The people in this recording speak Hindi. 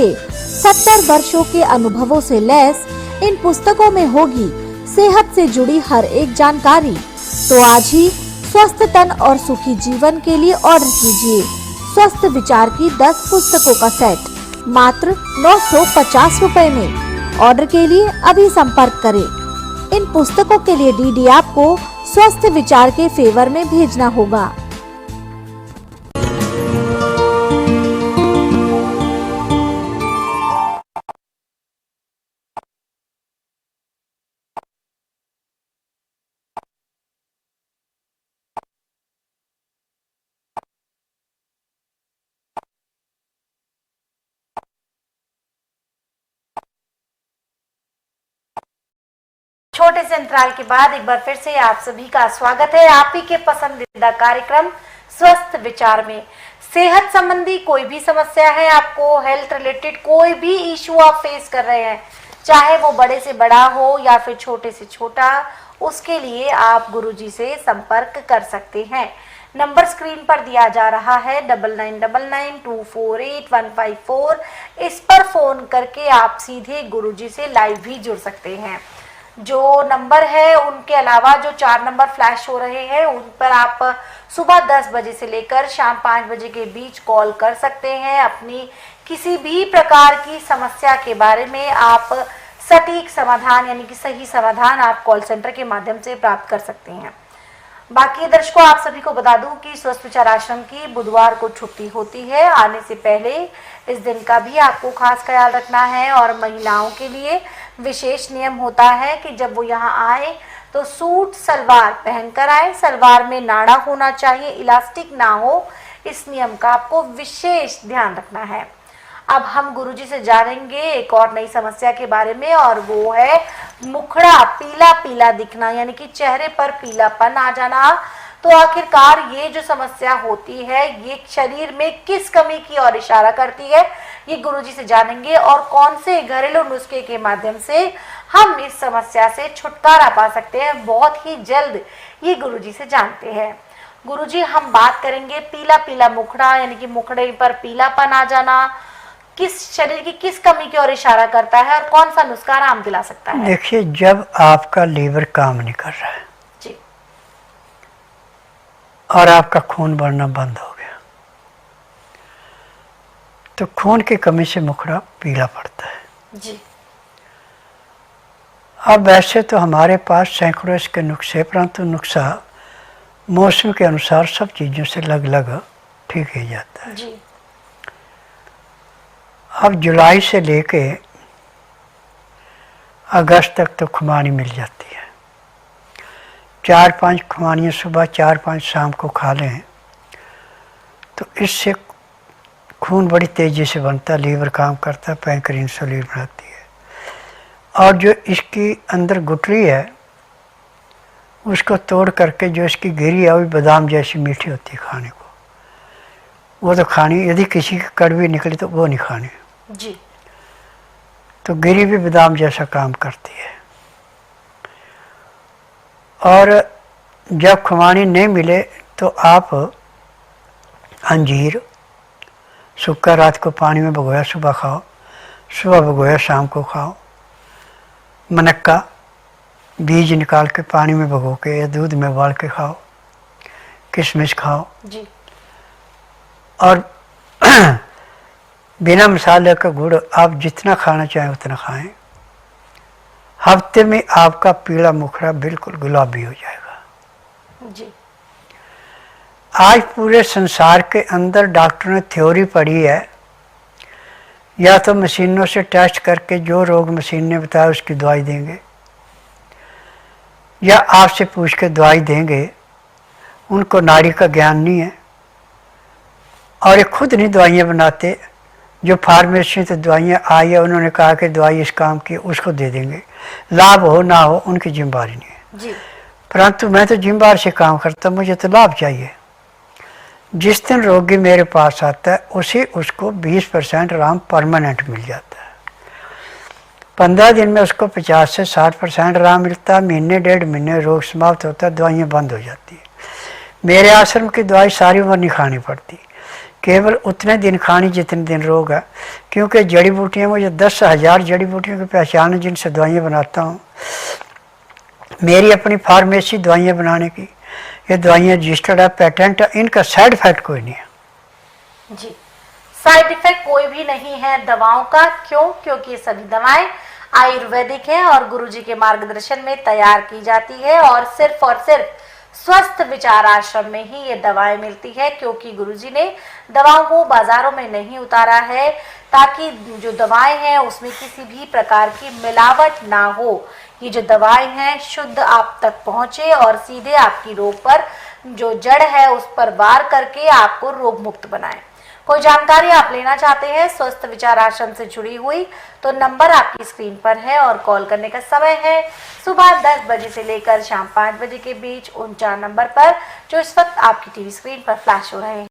70 वर्षों के अनुभवों से लैस इन पुस्तकों में होगी सेहत से जुड़ी हर एक जानकारी। तो आज ही स्वस्थ तन और सुखी जीवन के लिए ऑर्डर कीजिए स्वस्थ विचार की 10 पुस्तकों का सेट मात्र 950 रुपए में। ऑर्डर के लिए अभी संपर्क करें। इन पुस्तकों के लिए डीडी आपको स्वस्थ विचार के फेवर में भेजना होगा। छोटे से अंतराल के बाद एक बार फिर से आप सभी का स्वागत है आप ही के पसंदीदा कार्यक्रम स्वस्थ विचार में। सेहत संबंधी कोई भी समस्या है, आपको हेल्थ रिलेटेड कोई भी इशू आप फेस कर रहे हैं, चाहे वो बड़े से बड़ा हो या फिर छोटे से छोटा, उसके लिए आप गुरुजी से संपर्क कर सकते हैं। नंबर स्क्रीन पर दिया जा रहा है 9999248154। इस पर फोन करके आप सीधे गुरुजी से लाइव भी जुड़ सकते हैं। जो नंबर है उनके अलावा जो 4 नंबर फ्लैश हो रहे हैं उन पर आप सुबह 10 बजे से लेकर शाम 5 बजे के बीच कॉल कर सकते हैं। अपनी किसी भी प्रकार की समस्या के बारे में आप सटीक समाधान यानी कि सही समाधान आप कॉल सेंटर के माध्यम से प्राप्त कर सकते हैं। बाकी दर्शकों, आप सभी को बता दूं कि स्वस्थ विचार आश्रम की बुधवार को छुट्टी होती है। आने से पहले इस दिन का भी आपको खास ख्याल रखना है और महिलाओं के लिए विशेष नियम होता है कि जब वो यहाँ आए तो सूट सलवार पहनकर आए। सलवार में नाड़ा होना चाहिए, इलास्टिक ना हो। इस नियम का आपको विशेष ध्यान रखना है। अब हम गुरुजी से जानेंगे एक और नई समस्या के बारे में, और वो है मुखड़ा पीला पीला दिखना, यानी कि चेहरे पर पीलापन आ जाना। तो आखिरकार ये जो समस्या होती है ये शरीर में किस कमी की ओर इशारा करती है, ये गुरुजी से जानेंगे और कौन से घरेलू नुस्खे के माध्यम से हम इस समस्या से छुटकारा पा सकते हैं। बहुत ही जल्द ये गुरुजी से जानते हैं। गुरुजी, हम बात करेंगे पीला पीला मुखड़ा, यानी कि मुखड़े पर पीलापन आ जाना किस शरीर की किस कमी की ओर इशारा करता है और कौन सा नुस्खा आराम दिला सकता है? देखिए, जब आपका लीवर काम नहीं कर रहा है जी, और आपका खून बढ़ना बंद हो गया तो खून की कमी से मुखड़ा पीला पड़ता है जी। अब वैसे तो हमारे पास सैकड़ों इसके नुस्खे, परंतु नुस्खा मौसम के अनुसार सब चीज़ों से अलग अलग ठीक ही जाता है जी। अब जुलाई से लेके अगस्त तक तो खुमानी मिल जाती है। 4-5 खुमानियाँ सुबह, 4-5 शाम को खा लें तो इससे खून बड़ी तेज़ी से बनता, लीवर काम करता, पैंक्रियाज इंसुलिन बनाती है। और जो इसकी अंदर गुठली है उसको तोड़ करके जो इसकी गिरी है वो बादाम जैसी मीठी होती है खाने को, वो तो खानी। यदि किसी की कड़वी निकली तो वो नहीं खानी जी। तो गिरी भी बादाम जैसा काम करती है। और जब खुमानी नहीं मिले तो आप अंजीर सूखा रात को पानी में भिगोया सुबह खाओ, सुबह भिगोया शाम को खाओ। मनक्का बीज निकाल के पानी में भिगो के या दूध में उबाल के खाओ। किशमिश खाओ जी। और बिना मसाले का गुड़ आप जितना खाना चाहें उतना खाएं। हफ्ते में आपका पीला मुखड़ा बिल्कुल गुलाबी हो जाएगा जी। आज पूरे संसार के अंदर डॉक्टरों ने थ्योरी पढ़ी है, या तो मशीनों से टेस्ट करके जो रोग मशीन ने बताया उसकी दवाई देंगे, या आपसे पूछ के दवाई देंगे। उनको नाड़ी का ज्ञान नहीं है और ये खुद नहीं दवाइयाँ बनाते। जो फार्मेसी से दवाइयाँ आई है उन्होंने कहा कि दवाई इस काम की, उसको दे देंगे, लाभ हो ना हो उनकी जिम्मेदारी नहीं है जी। परंतु मैं तो जिम्मेदार से काम करता, मुझे तो लाभ चाहिए। जिस दिन रोगी मेरे पास आता है उसी उसको 20% आराम परमानेंट मिल जाता है। 15 दिन में उसको 50 से 60% आराम मिलता है। महीने 1.5 महीने रोग समाप्त होता है, दवाइयाँ बंद हो जाती है। मेरे आश्रम की दवाई सारी उम्र नहीं खानी पड़ती, केवल उतने दिन खानी जितने दिन रोग है, क्योंकि जड़ी बूटियाँ मुझे 10,000 जड़ी बूटियों की पहचान है जिनसे दवाइयाँ बनाता हूँ। मेरी अपनी फार्मेसी दवाइयाँ बनाने की, ये दवाइयाँ रजिस्टर्ड है, पेटेंट है, इनका साइड इफेक्ट कोई नहीं है। जी, साइड इफेक्ट कोई भी नहीं है दवाओं का। क्यों? क्योंकि ये सभी दवाएं आयुर्वेदिक हैं और गुरुजी के मार्गदर्शन में तैयार की जाती है और सिर्फ स्वस्थ विचार आश्रम में ही ये दवाएं मिलती है, क्योंकि गुरुजी ने दवाओं को बाजारों में नहीं उतारा है ताकि जो दवाएं हैं उसमें किसी भी प्रकार की मिलावट ना हो। ये जो दवाएं हैं शुद्ध आप तक पहुंचे और सीधे आपकी रोग पर जो जड़ है उस पर वार करके आपको रोग मुक्त बनाए। कोई जानकारी आप लेना चाहते हैं स्वस्थ विचार आश्रम से जुड़ी हुई, तो नंबर आपकी स्क्रीन पर है और कॉल करने का समय है सुबह 10 बजे से लेकर शाम 5 बजे के बीच उन 4 नंबर पर जो इस वक्त आपकी टीवी स्क्रीन पर फ्लैश हो रहे हैं।